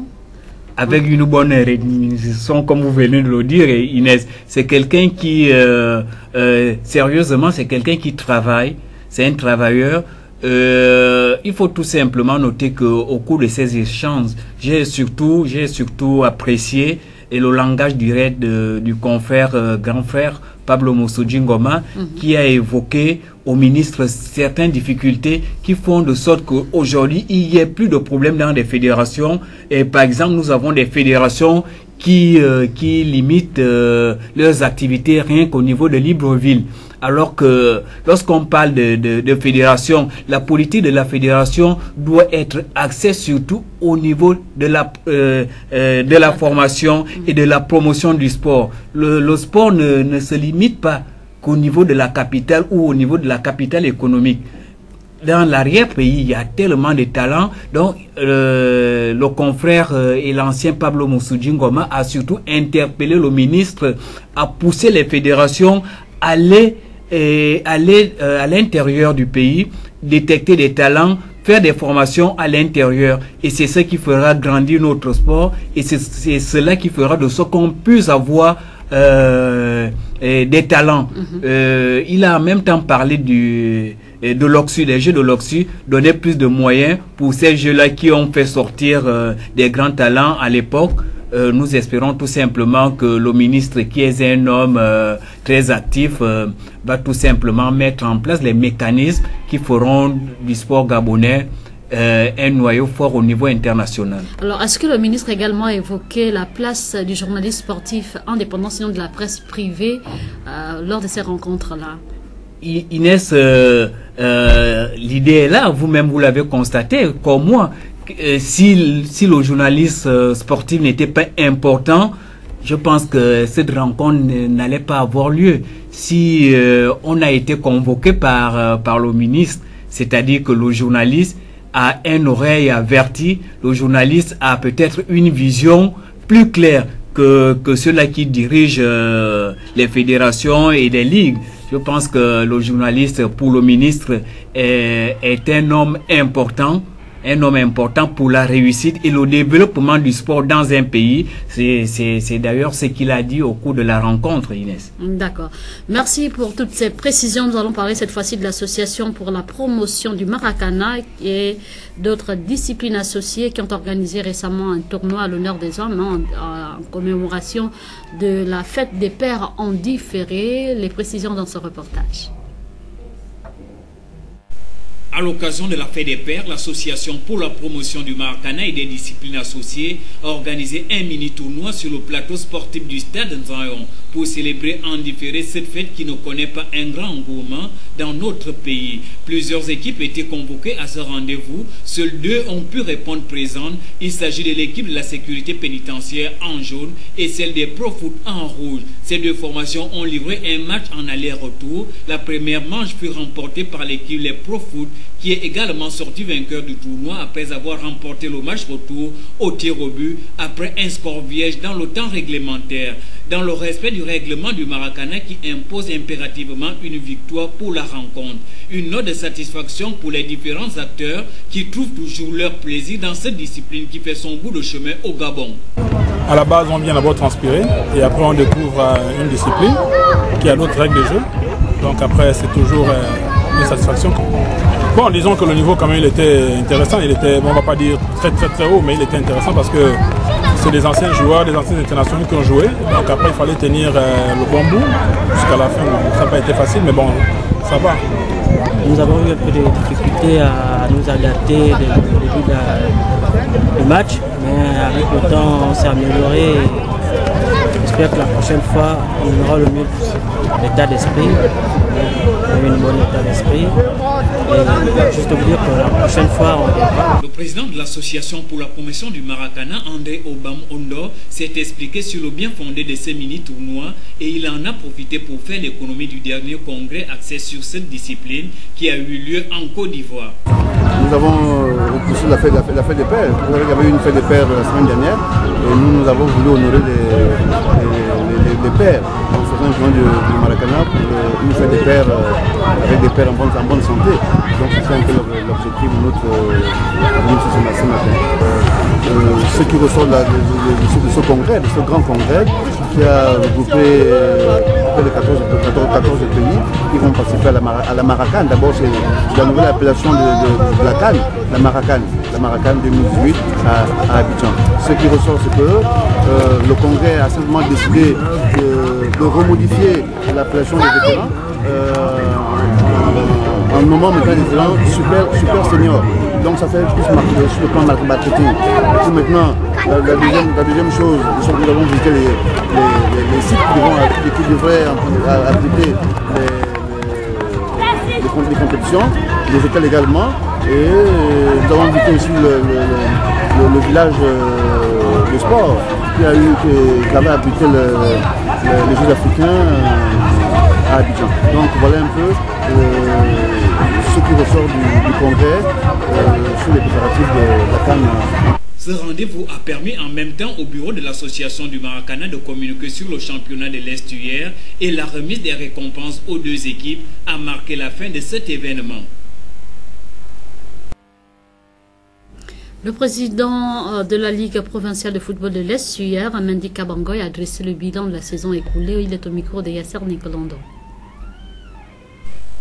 Avec une bonne redynamisation, comme vous venez de le dire, Inès. C'est quelqu'un qui, sérieusement, c'est quelqu'un qui travaille. C'est un travailleur. Il faut tout simplement noter qu'au cours de ces échanges, j'ai surtout apprécié et le langage direct du confrère, grand frère Pablo Mossoudji Ngoma, qui a évoqué au ministre certaines difficultés qui font de sorte qu'aujourd'hui, il n'y ait plus de problèmes dans des fédérations. Et par exemple, nous avons des fédérations qui limitent leurs activités rien qu'au niveau de Libreville. Alors que lorsqu'on parle de fédération, la politique de la fédération doit être axée surtout au niveau de la formation et de la promotion du sport. Le sport ne se limite pas qu'au niveau de la capitale ou au niveau de la capitale économique. Dans l'arrière-pays, il y a tellement de talents. Donc, le confrère et l'ancien Pablo Mossoudji Ngoma a surtout interpellé le ministre à pousser les fédérations à aller à l'intérieur du pays, détecter des talents, faire des formations à l'intérieur. Et c'est ce qui fera grandir notre sport. Et c'est cela qui fera de ce qu'on puisse avoir des talents. Il a en même temps parlé de l'Oxu, des Jeux de l'Oxu, donner plus de moyens pour ces jeux-là qui ont fait sortir des grands talents à l'époque. Nous espérons tout simplement que le ministre, qui est un homme très actif, va tout simplement mettre en place les mécanismes qui feront du sport gabonais un noyau fort au niveau international. Alors, est-ce que le ministre a également évoqué la place du journaliste sportif indépendant, sinon de la presse privée, lors de ces rencontres-là? Inès, l'idée est là, vous-même vous l'avez constaté, comme moi. Si le journaliste sportif n'était pas important, je pense que cette rencontre n'allait pas avoir lieu. Si on a été convoqué par le ministre, c'est-à-dire que le journaliste a une oreille avertie, le journaliste a peut-être une vision plus claire que ceux-là qui dirigent les fédérations et les ligues. Je pense que le journaliste, pour le ministre, est un homme important pour la réussite et le développement du sport dans un pays. C'est d'ailleurs ce qu'il a dit au cours de la rencontre, Inès. D'accord. Merci pour toutes ces précisions. Nous allons parler cette fois-ci de l'association pour la promotion du Maracana et d'autres disciplines associées qui ont organisé récemment un tournoi à l'honneur des hommes en commémoration de la fête des pères en différé. Les précisions dans ce reportage. À l'occasion de la fête des pères, l'association pour la promotion du Maracana et des disciplines associées a organisé un mini-tournoi sur le plateau sportif du stade Nzayon pour célébrer en différé cette fête qui ne connaît pas un grand engouement dans notre pays. Plusieurs équipes étaient convoquées à ce rendez-vous. Seules 2 ont pu répondre présentes. Il s'agit de l'équipe de la sécurité pénitentiaire en jaune et celle des Pro-Foot en rouge. Ces 2 formations ont livré un match en aller-retour. La première manche fut remportée par l'équipe des Pro-Foot, qui est également sorti vainqueur du tournoi après avoir remporté le match retour au tir au but après un score vierge dans le temps réglementaire. Dans le respect du règlement du Maracana qui impose impérativement une victoire pour la rencontre. Une note de satisfaction pour les différents acteurs qui trouvent toujours leur plaisir dans cette discipline qui fait son bout de chemin au Gabon. À la base, on vient d'abord transpirer et après on découvre une discipline qui a d'autres règles de jeu. Donc après, c'est toujours une satisfaction. Bon, disons que le niveau quand même il était intéressant, il était, bon, on va pas dire très haut, mais il était intéressant parce que c'est des anciens joueurs, des anciens internationaux qui ont joué. Donc après il fallait tenir le bon bout jusqu'à la fin. Ça n'a pas été facile, mais bon, ça va. Nous avons eu un peu de difficulté à nous adapter au début du match, mais avec le temps on s'est amélioré. J'espère que la prochaine fois on aura le mieux l'état d'esprit. Une bonne état d'esprit. Et juste vous dire que la prochaine fois, on verra. Le président de l'association pour la promotion du Maracana, André Obam Ondo, s'est expliqué sur le bien fondé de ces mini-tournois et il en a profité pour faire l'économie du dernier congrès axé sur cette discipline qui a eu lieu en Côte d'Ivoire. Nous avons repoussé la fête des pères. Il y avait une fête des pères la semaine dernière et nous avons voulu honorer les pères en faisant un joint du Maracana pour une fête des pères avec des pères en bonne santé. Donc c'est un peu l'objectif de notre ce matin. Ce qui ressort de ce congrès, de ce grand congrès qui a regroupé près de 14 pays qui vont participer à la Maracane. D'abord c'est la nouvelle appellation de la Cannes, la Maracane 2018 à Abidjan. Ce qui ressort c'est que le congrès a simplement décidé de remodifier l'appellation des vétérans en nommant maintenant des vétérans super seniors. Donc ça fait plus marqué sur le plan marketing. Et maintenant, la deuxième chose, nous avons visité les sites qui devraient appliquer les compétitions, les hôtels également. Et nous avons visité aussi le village de sport qui avait abrité les Jeux africains à Abidjan. Donc voilà un peu ce qui ressort du congrès sur les préparatifs de la Cannes. Ce rendez-vous a permis en même temps au bureau de l'association du Maracana de communiquer sur le championnat de l'Est hier et la remise des récompenses aux 2 équipes a marqué la fin de cet événement. Le président de la Ligue provinciale de football de l'Est, hier, Mendy Kabangoy, a dressé le bilan de la saison écoulée. Il est au micro de Yasser Nicolando.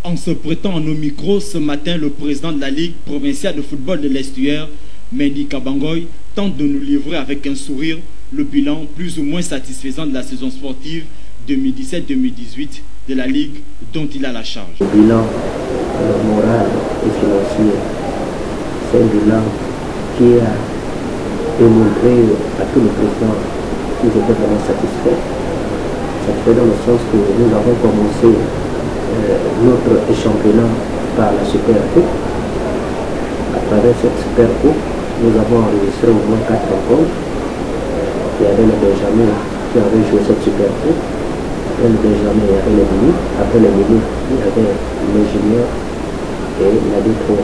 En se prêtant en nos micros, ce matin, le président de la Ligue provinciale de football de l'Estuaire, Mendy Kabangoy, tente de nous livrer avec un sourire le bilan plus ou moins satisfaisant de la saison sportive 2017-2018 de la Ligue dont il a la charge. Le bilan moral et financier, c'est un bilan qui a démontré à tous les présidents qu'ils étaient vraiment satisfaits. Satisfaits dans le sens que nous avons commencé notre championnat par la Super Coupe. À travers cette Super Coupe, nous avons enregistré au moins 4 rencontres. Il y avait le Benjamin qui avait joué cette Super Coupe. Après le Benjamin, il y avait les Mini. Après les Mini, il y avait les juniors et la D3.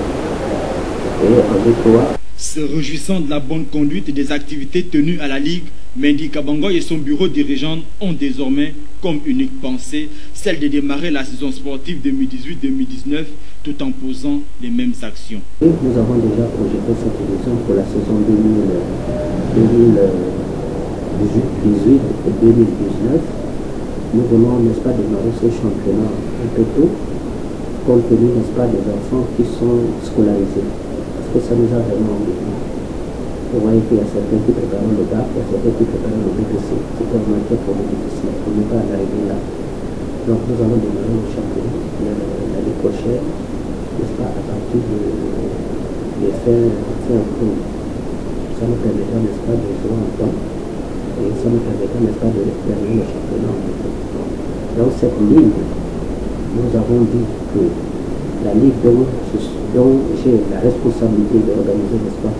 Et en D3, se réjouissant de la bonne conduite et des activités tenues à la Ligue, Mendy Kabangoy et son bureau dirigeant ont désormais comme unique pensée celle de démarrer la saison sportive 2018-2019 tout en posant les mêmes actions. Nous avons déjà projeté cette édition pour la saison 2018 et 2019. Nous voulons, n'est-ce pas, démarrer ce championnat un peu tôt, compte tenu, n'est-ce pas, des enfants qui sont scolarisés. Que ça nous a vraiment embêtés. Vous voyez qu'il y a certains qui préparent le bac, il y a certains qui préparent le BPC. C'est vraiment très difficile. On n'est pas arrivé là. Donc nous allons démarrer le championnat l'année prochaine, n'est-ce pas, à partir de fin octobre. Ça nous permettra, n'est-ce pas, de jouer en temps. Et ça nous permettra, n'est-ce pas, de terminer le championnat en temps. Dans cette ligue, nous avons dit que la ligue dont j'ai la responsabilité d'organiser, n'est-ce pas,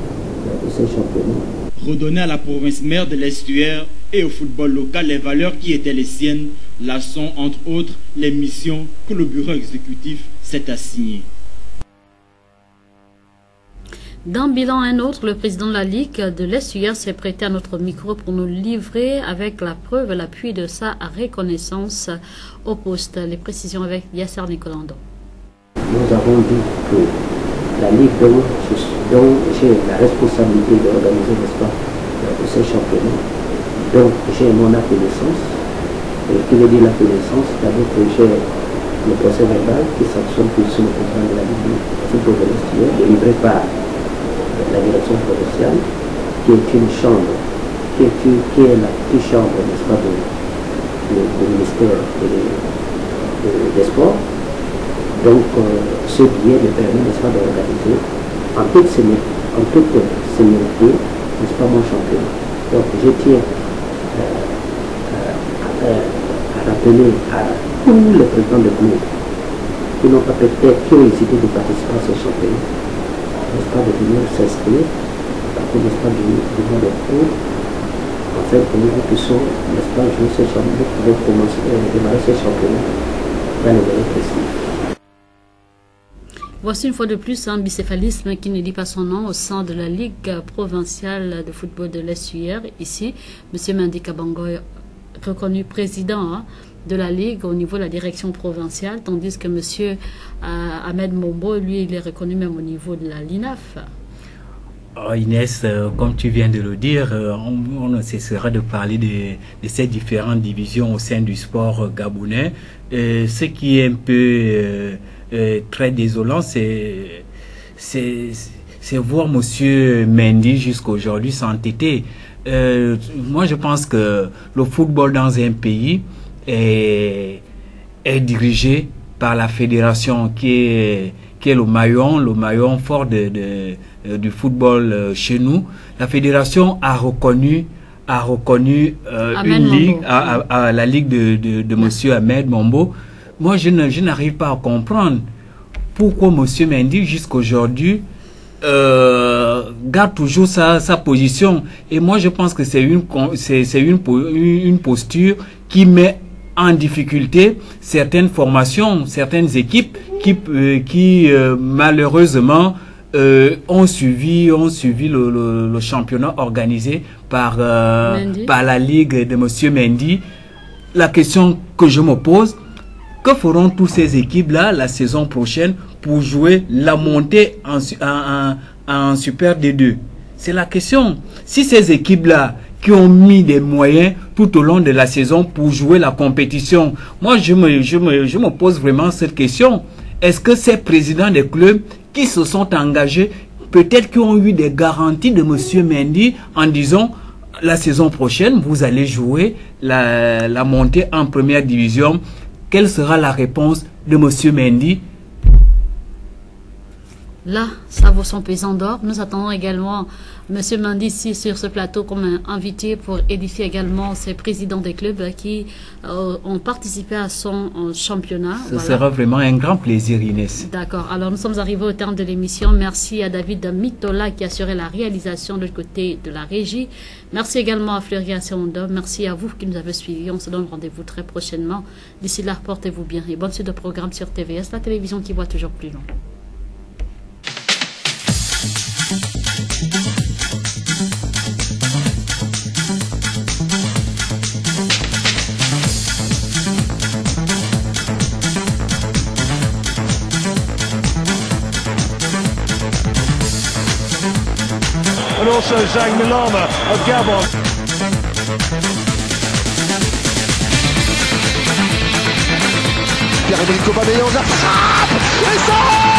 ces championnats. Redonner à la province mère de l'Estuaire et au football local les valeurs qui étaient les siennes, là sont entre autres les missions que le bureau exécutif s'est assigné. D'un bilan à un autre, le président de la Ligue de l'Estuaire s'est prêté à notre micro pour nous livrer avec la preuve et l'appui de sa reconnaissance au poste. Les précisions avec Yasser Nicolando. Nous avons dit que la Ligue dont j'ai la responsabilité d'organiser, n'est-ce pas, ces championnats, donc j'ai mon acte de naissance. Et qui veut dire l'acte de naissance, c'est-à-dire que j'ai le procès verbal qui sanctionne sur le contrat de la Ligue de football de l'Estuaire, délivré par la direction provinciale, qui est une chambre, qui est la petite chambre, n'est-ce pas, du ministère des Sports. Donc, ce billet me permet, n'est-ce pas, d'organiser en toute sécurité, n'est-ce pas, mon championnat. Donc, je tiens à rappeler à tous les présidents de club qui n'ont pas peut-être, qui ont hésité de participer à ce championnat, n'est-ce pas, de venir s'inscrire à partir, n'est-ce pas, du mois d'octobre, afin que nous puissions, n'est-ce pas, jouer ce championnat, pour commencer à démarrer ce championnat dans les délais précis. Voici une fois de plus un bicéphalisme qui ne dit pas son nom au sein de la Ligue provinciale de football de l'Estuaire. Ici, M. Mendy Kabangoy, reconnu président de la Ligue au niveau de la direction provinciale, tandis que M. Ahmed Mombo, lui, il est reconnu même au niveau de la LINAF. Oh Inès, comme tu viens de le dire, on ne cessera de parler de ces différentes divisions au sein du sport gabonais. Ce qui est un peu très désolant, c'est voir M. Mendy jusqu'aujourd'hui s'entêter. Moi, je pense que le football dans un pays est dirigé par la fédération qui est le maillon fort du football chez nous. La fédération a reconnu une ligue, à la ligue de M. Ahmed Mombo. Moi, je n'arrive pas à comprendre pourquoi M. Mendy, jusqu'aujourd'hui, garde toujours sa position. Et moi, je pense que c'est une posture qui met en difficulté certaines formations, certaines équipes qui malheureusement ont suivi le championnat organisé par la ligue de M. Mendy. La question que je me pose, que feront toutes ces équipes-là la saison prochaine pour jouer la montée en Super D2? C'est la question. Si ces équipes-là qui ont mis des moyens tout au long de la saison pour jouer la compétition, moi je me pose vraiment cette question. Est-ce que ces présidents des clubs qui se sont engagés, peut-être qui ont eu des garanties de M. Mendy en disant la saison prochaine, vous allez jouer la montée en première division, quelle sera la réponse de M. Mendy? Là, ça vaut son pesant d'or. Nous attendons également M. Mendy ici sur ce plateau comme invité pour édifier également ces présidents des clubs qui ont participé à son championnat. Ce sera vraiment un grand plaisir, Inès. D'accord. Alors, nous sommes arrivés au terme de l'émission. Merci à David Mitola qui a assuré la réalisation de l'autre côté de la régie. Merci également à Fleury Asseondo. Merci à vous qui nous avez suivis. On se donne rendez-vous très prochainement. D'ici là, portez-vous bien et bonne suite de programme sur TVS, la télévision qui voit toujours plus loin. And also Zhang Milama of Gabon. Pierre-Emerick Aubameyang, la frappe! Et ça